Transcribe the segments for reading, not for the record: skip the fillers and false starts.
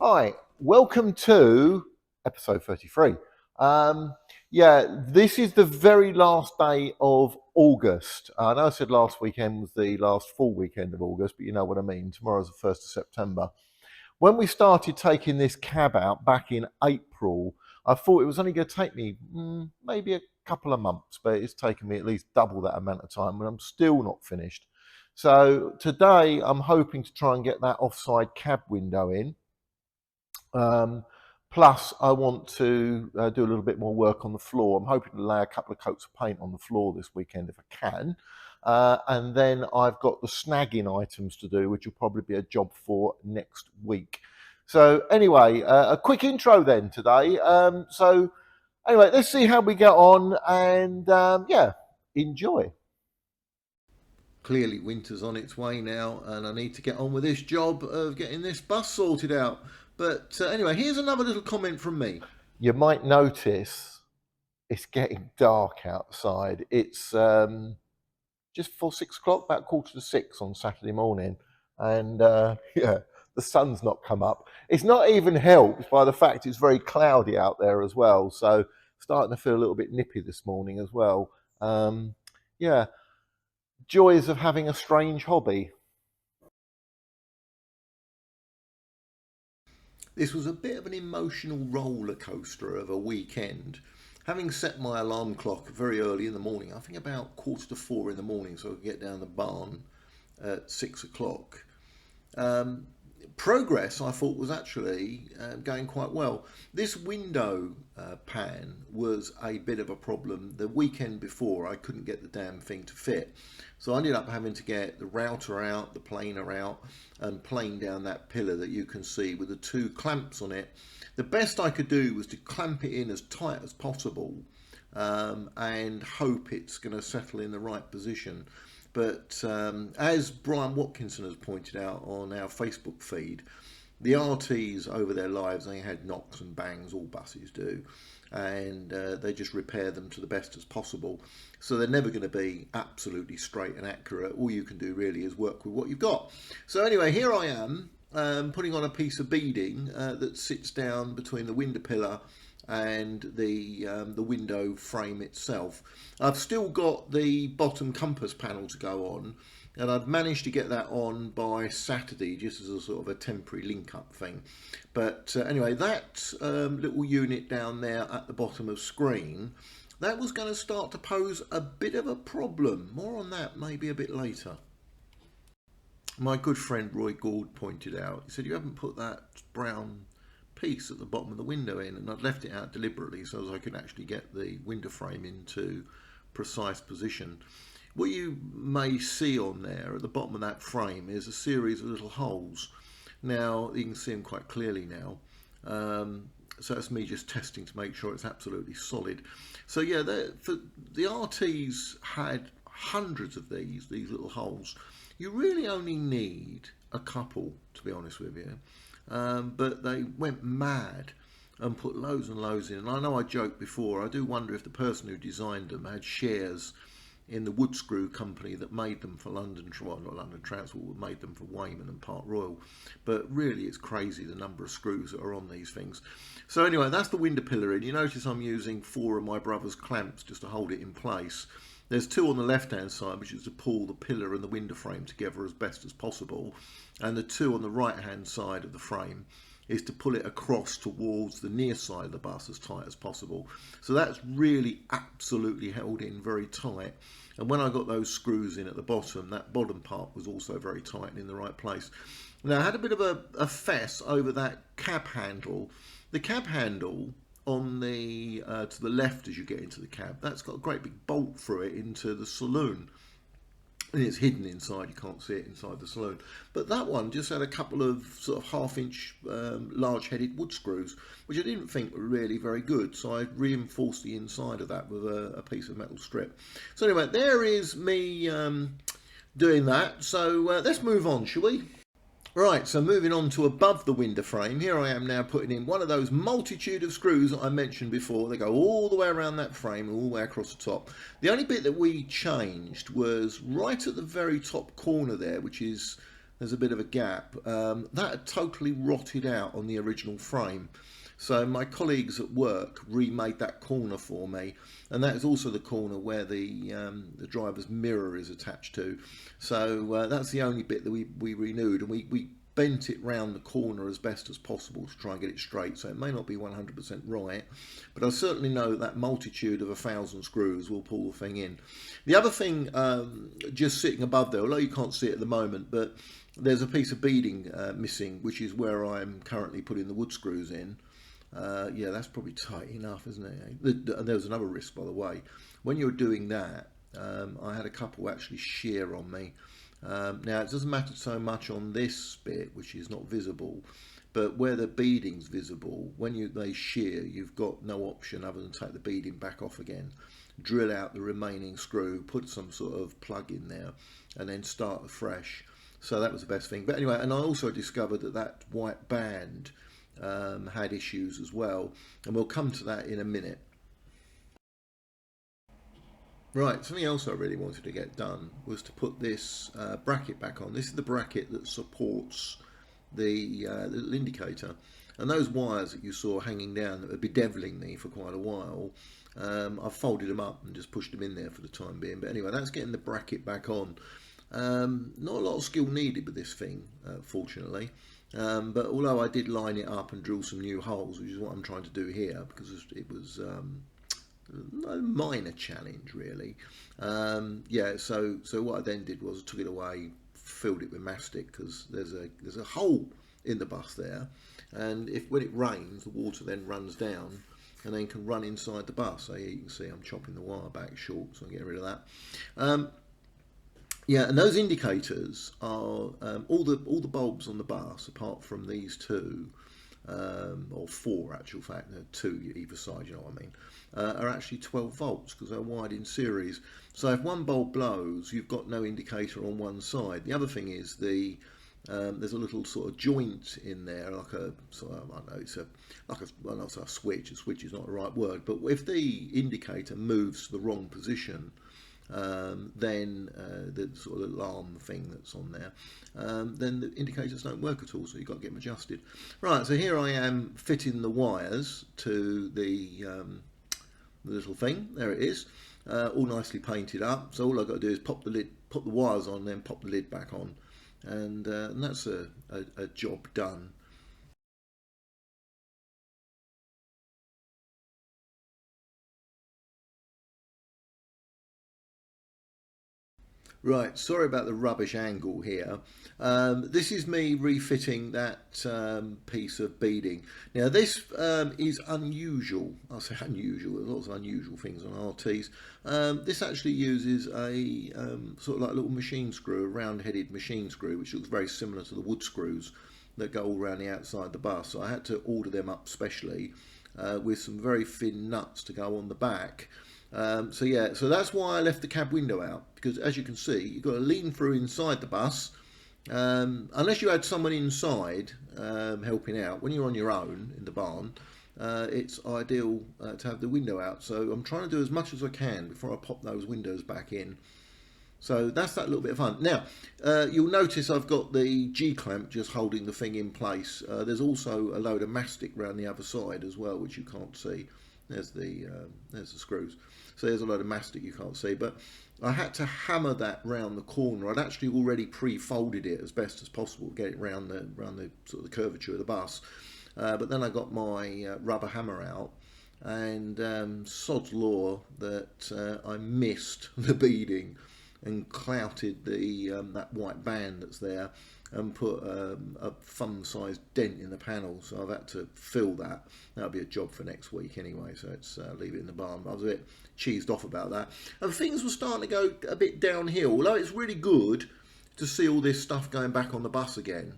Hi, welcome to episode 33. This is the very last day of August. I know I said last weekend was the last full weekend of August, but you know what I mean. Tomorrow's the 1st of September. When we started taking this cab out back in April, I thought it was only going to take me maybe a couple of months, but it's taken me at least double that amount of time, and I'm still not finished. So today I'm hoping to try and get that offside cab window in. Plus, I want to do a little bit more work on the floor. I'm hoping to lay a couple of coats of paint on the floor this weekend if I can. And then I've got the snagging items to do, which will probably be a job for next week. So anyway, a quick intro then today. Anyway, let's see how we get on and enjoy. Clearly winter's on its way now and I need to get on with this job of getting this bus sorted out. But anyway, here's another little comment from me. You might notice it's getting dark outside. It's just before 6 o'clock, about 5:45 on Saturday morning. And the sun's not come up. It's not even helped by the fact it's very cloudy out there as well. So starting to feel a little bit nippy this morning as well. Joys of having a strange hobby. This was a bit of an emotional roller coaster of a weekend. Having set my alarm clock very early in the morning, I think about 3:45 in the morning, so I could get down the barn at 6 o'clock. Progress, I thought, was actually going quite well. This window pan was a bit of a problem. The weekend before, I couldn't get the damn thing to fit. So I ended up having to get the router out, the planer out, and plane down that pillar that you can see with the two clamps on it. The best I could do was to clamp it in as tight as possible and hope it's going to settle in the right position. But as Brian Watkinson has pointed out on our Facebook feed, the RTs over their lives, they had knocks and bangs, all buses do, and they just repair them to the best as possible. So they're never going to be absolutely straight and accurate. All you can do really is work with what you've got. So anyway, here I am putting on a piece of beading that sits down between the window pillar and the window frame itself. I've still got the bottom compass panel to go on, and I've managed to get that on by Saturday just as a sort of a temporary link up thing. But anyway, that little unit down there at the bottom of screen, that was going to start to pose a bit of a problem. More on that maybe a bit later. My good friend Roy Gould pointed out, he said, you haven't put that brown piece at the bottom of the window in, and I'd left it out deliberately so as I could actually get the window frame into precise position. What you may see on there at the bottom of that frame is a series of little holes. Now you can see them quite clearly now, so that's me just testing to make sure it's absolutely solid. So yeah, the RTs had hundreds of these little holes. You really only need a couple, to be honest with you. But they went mad and put loads and loads in. And I know I joked before, I do wonder if the person who designed them had shares in the wood screw company that made them for London, well, not London Transport, but made them for Wayman and Park Royal. But really, it's crazy the number of screws that are on these things. So anyway, that's the window pillar in. You notice I'm using 4 of my brother's clamps just to hold it in place. There's 2 on the left-hand side, which is to pull the pillar and the window frame together as best as possible. And the 2 on the right-hand side of the frame is to pull it across towards the near side of the bus as tight as possible. So that's really absolutely held in very tight. And when I got those screws in at the bottom, that bottom part was also very tight and in the right place. Now, I had a bit of a fess over that cab handle. The cab handle on the to the left as you get into the cab, that's got a great big bolt through it into the saloon, and it's hidden inside, you can't see it inside the saloon. But that one just had a couple of sort of 1/2 inch large headed wood screws, which I didn't think were really very good, so I reinforced the inside of that with a piece of metal strip. So anyway, there is me doing that. So let's move on, shall we? Right, so moving on to above the window frame, here I am now putting in one of those multitude of screws that I mentioned before. They go all the way around that frame, all the way across the top. The only bit that we changed was right at the very top corner there, which is there's a bit of a gap. That had totally rotted out on the original frame. So my colleagues at work remade that corner for me, and that is also the corner where the driver's mirror is attached to. So that's the only bit that we renewed, and we bent it round the corner as best as possible to try and get it straight. So it may not be 100% right, but I certainly know that multitude of 1,000 screws will pull the thing in. The other thing, just sitting above there, although you can't see it at the moment, but there's a piece of beading missing, which is where I'm currently putting the wood screws in. Yeah, that's probably tight enough, isn't it? There was another risk, by the way. When you're doing that, I had a couple actually shear on me. Now, it doesn't matter so much on this bit, which is not visible, but where the beading's visible, when they shear, you've got no option other than take the beading back off again, drill out the remaining screw, put some sort of plug in there, and then start afresh. So that was the best thing. But anyway, and I also discovered that white band had issues as well, and we'll come to that in a minute. Right, something else I really wanted to get done was to put this bracket back on. This is the bracket that supports the little indicator, and those wires that you saw hanging down that were bedeviling me for quite a while, I've folded them up and just pushed them in there for the time being. But anyway, that's getting the bracket back on. Not a lot of skill needed with this thing, fortunately. But although I did line it up and drill some new holes, which is what I'm trying to do here, because it was a minor challenge really. Yeah, so what I then did was I took it away, filled it with mastic, because there's a hole in the bus there, and when it rains, the water then runs down and then can run inside the bus. So you can see I'm chopping the wire back short, so I'm getting rid of that. Yeah, and those indicators are all the bulbs on the bus, apart from these two, or four actual fact, two either side, you know what I mean, are actually 12 volts because they're wired in series. So if one bulb blows, you've got no indicator on one side. The other thing is there's a little sort of joint in there, like a sort of, I don't know, it's well, not a switch. A switch is not the right word, but if the indicator moves to the wrong position, then the sort of alarm thing that's on there, then the indicators don't work at all, so you've got to get them adjusted. Right, so here I am fitting the wires to the little thing. There it is, all nicely painted up. So all I've got to do is pop the wires on, then pop the lid back on, and that's a job done. Right, sorry about the rubbish angle here. This is me refitting that piece of beading. Now this is unusual. I'll say unusual, there's lots of unusual things on RTs. This actually uses a sort of like a little machine screw, a round-headed machine screw, which looks very similar to the wood screws that go all around the outside the bus. So I had to order them up specially with some very thin nuts to go on the back. So yeah, so that's why I left the cab window out, because as you can see, you've got to lean through inside the bus, unless you had someone inside helping out. When you're on your own in the barn, it's ideal to have the window out. So I'm trying to do as much as I can before I pop those windows back in. So that's that little bit of fun. Now, you'll notice I've got the G-clamp just holding the thing in place. There's also a load of mastic around the other side as well, which you can't see. There's the screws. So there's a load of mastic you can't see, but I had to hammer that round the corner. I'd actually already pre-folded it as best as possible to get it round the sort of the curvature of the bus. But then I got my rubber hammer out, and sod's law that I missed the beading and clouted that white band that's there, and put a thumb-sized dent in the panel. So I've had to fill that. That'll be a job for next week anyway, so let's leave it in the barn. I was a bit cheesed off about that. And things were starting to go a bit downhill, although it's really good to see all this stuff going back on the bus again.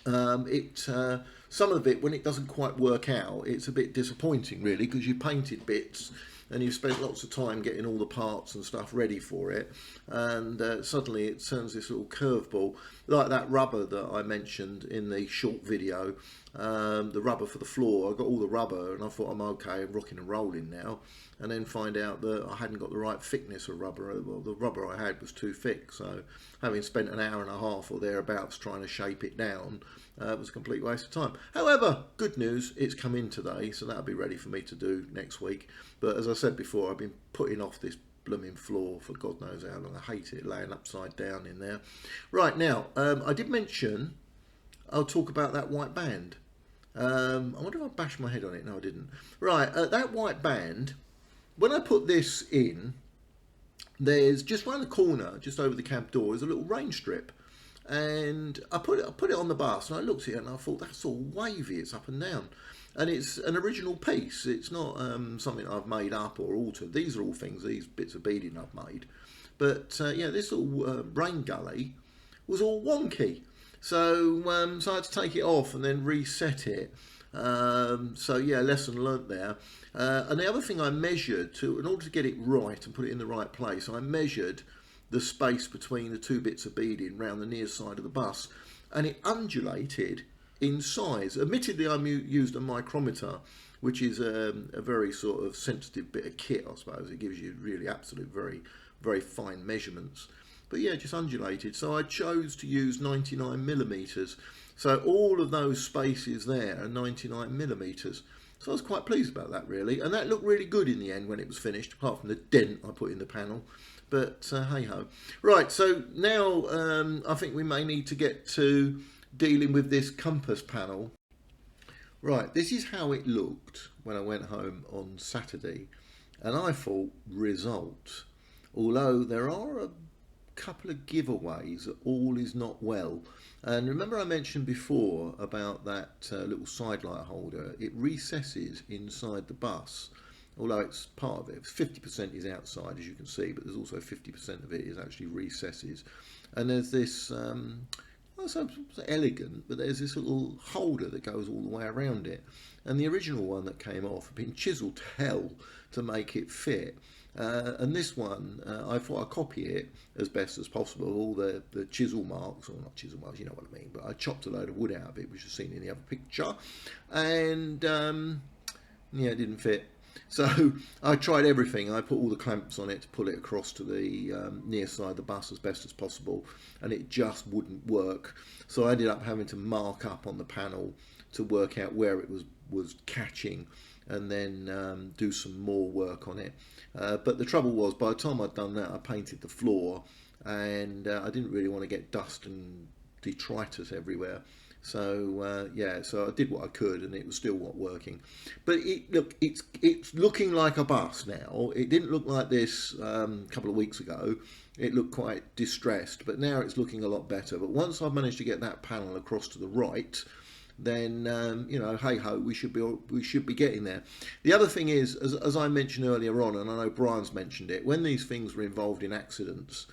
Some of it, when it doesn't quite work out, it's a bit disappointing really, because you painted bits and you've spent lots of time getting all the parts and stuff ready for it, and suddenly it turns this little curveball. like that rubber that I mentioned in the short video, the rubber for the floor. I got all the rubber and I thought I'm okay, I'm rocking and rolling now, and then find out that I hadn't got the right thickness of rubber. Well, the rubber I had was too thick, so having spent an hour and a half or thereabouts trying to shape it down, it was a complete waste of time. However, good news, it's come in today, so that'll be ready for me to do next week. But as I said before, I've been putting off this blooming floor for God knows how long. I hate it laying upside down in there. Right, now, I did mention I'll talk about that white band. I wonder if I bashed my head on it. No, I didn't. Right, that white band, when I put this in, there's just round the corner, just over the cab door, is a little rain strip. And I put it on the bus, and I looked at it and I thought, that's all wavy, it's up and down. And it's an original piece. It's not something I've made up or altered. These are all things, these bits of beading I've made. But yeah, this little rain gully was all wonky. So I had to take it off and then reset it. So yeah, lesson learnt there. And the other thing I measured, in order to get it right and put it in the right place, I measured the space between the two bits of beading round the near side of the bus, and it undulated in size. Admittedly, I used a micrometer, which is a very sort of sensitive bit of kit, I suppose. It gives you really absolute, very, very fine measurements. But yeah, just undulated. So I chose to use 99 millimeters. So all of those spaces there are 99 millimeters. So I was quite pleased about that, really. And that looked really good in the end when it was finished, apart from the dent I put in the panel. But hey-ho. Right, so now I think we may need to get to dealing with this compass panel. Right, this is how it looked when I went home on Saturday. And I thought, result. Although there are a couple of giveaways that all is not well. And remember I mentioned before about that little side light holder. It recesses inside the bus, although it's part of it. 50% is outside, as you can see, but there's also 50% of it is actually recesses. And there's this, well, so elegant, but there's this little holder that goes all the way around it. And the original one that came off had been chiseled to hell to make it fit. And this one, I thought I'd copy it as best as possible, all the chisel marks, or not chisel marks, you know what I mean, but I chopped a load of wood out of it, which is seen in the other picture, and yeah, it didn't fit. So I tried everything. I put all the clamps on it to pull it across to the near side of the bus as best as possible, and it just wouldn't work. So I ended up having to mark up on the panel to work out where it was catching, and then do some more work on it. But the trouble was, by the time I'd done that, I painted the floor, and I didn't really want to get dust and detritus everywhere. So yeah, so I did what I could, and it was still not working. But it's looking like a bus now. It didn't look like this a couple of weeks ago. It looked quite distressed, but now it's looking a lot better. But once I've managed to get that panel across to the right, then you know, hey ho, we should be getting there. The other thing is, as I mentioned earlier on, and I know Brian's mentioned it, when these things were involved in accidents,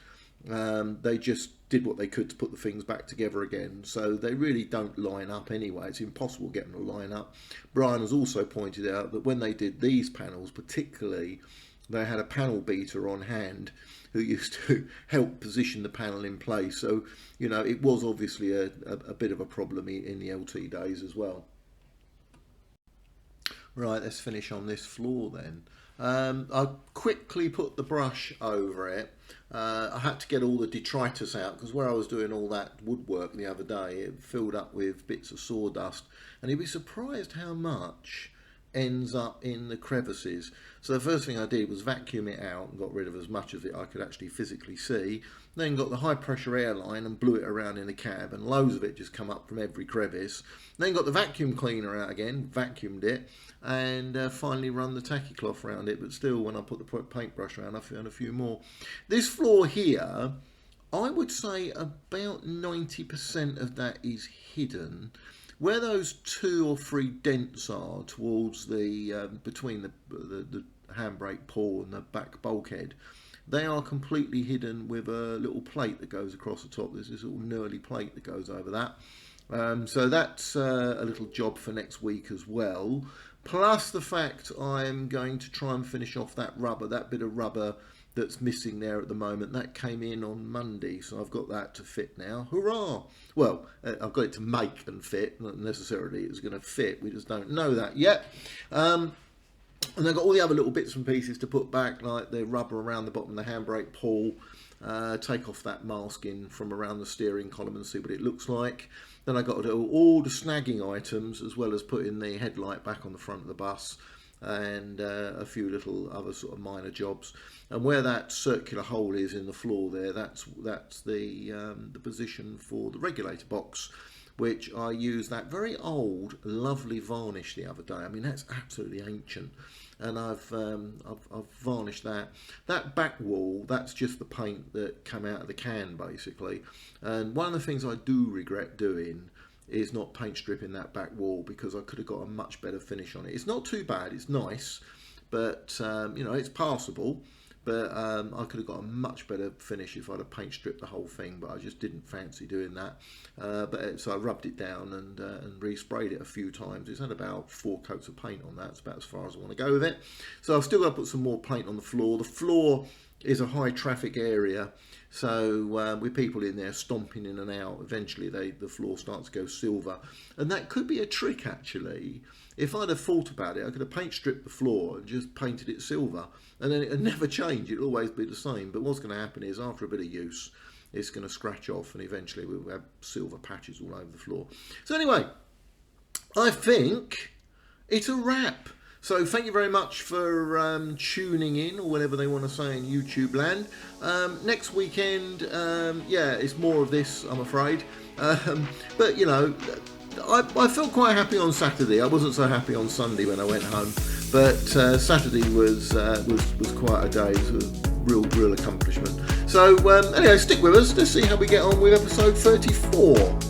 they just did what they could to put the things back together again. So they really don't line up anyway. It's impossible to get them to line up. Brian has also pointed out that when they did these panels, particularly, they had a panel beater on hand who used to help position the panel in place. So, you know, it was obviously a bit of a problem in the LT days as well. Right, let's finish on this floor then. I quickly put the brush over it. I had to get all the detritus out, because where I was doing all that woodwork the other day, it filled up with bits of sawdust, and you'd be surprised how much ends up in the crevices. So the first thing I did was vacuum it out and got rid of as much of it I could actually physically see. Then got the high pressure air line and blew it around in the cab, and loads of it just come up from every crevice. Then got the vacuum cleaner out again, vacuumed it, and finally run the tacky cloth around it. But still, when I put the paintbrush around, I found a few more. This floor here, I would say about 90% of that is hidden. Where those 2 or 3 dents are towards the between the handbrake pawl and the back bulkhead, they are completely hidden with a little plate that goes across the top. There's this little knurly plate that goes over that. So that's a little job for next week as well. Plus the fact I'm going to try and finish off that rubber, that bit of rubber that's missing there at the moment. That came in on Monday, so I've got that to fit now. Hurrah! Well, I've got it to make and fit, not necessarily it's going to fit. We just don't know that yet. And I've got all the other little bits and pieces to put back, like the rubber around the bottom of the handbrake pull, take off that masking from around the steering column and see what it looks like. Then I got to do all the snagging items, as well as putting the headlight back on the front of the bus, and a few little other sort of minor jobs. And where that circular hole is in the floor there, that's the position for the regulator box, which I used that very old, lovely varnish the other day. I mean, that's absolutely ancient, and I've varnished that. That back wall, that's just the paint that came out of the can, basically. And one of the things I do regret doing is not paint stripping that back wall, because I could have got a much better finish on it. It's not too bad, it's nice, but you know, it's passable. But I could have got a much better finish if I'd have paint stripped the whole thing, but I just didn't fancy doing that. So I rubbed it down and resprayed it a few times. It's had about 4 coats of paint on that. It's about as far as I want to go with it. So I've still got to put some more paint on the floor. The floor is a high traffic area, so with people in there stomping in and out, eventually the floor starts to go silver. And that could be a trick, actually. If I'd have thought about it, I could have paint stripped the floor and just painted it silver, and then it'd never change. It'll always be the same. But what's going to happen is, after a bit of use, it's going to scratch off, and eventually we'll have silver patches all over the floor. So anyway, I think it's a wrap. So thank you very much for tuning in, or whatever they want to say in YouTube land. Next weekend, yeah, it's more of this, I'm afraid. But you know, I felt quite happy on Saturday. I wasn't so happy on Sunday when I went home, but Saturday was quite a day. It was a real accomplishment. So anyway, stick with us. Let's see how we get on with episode 34.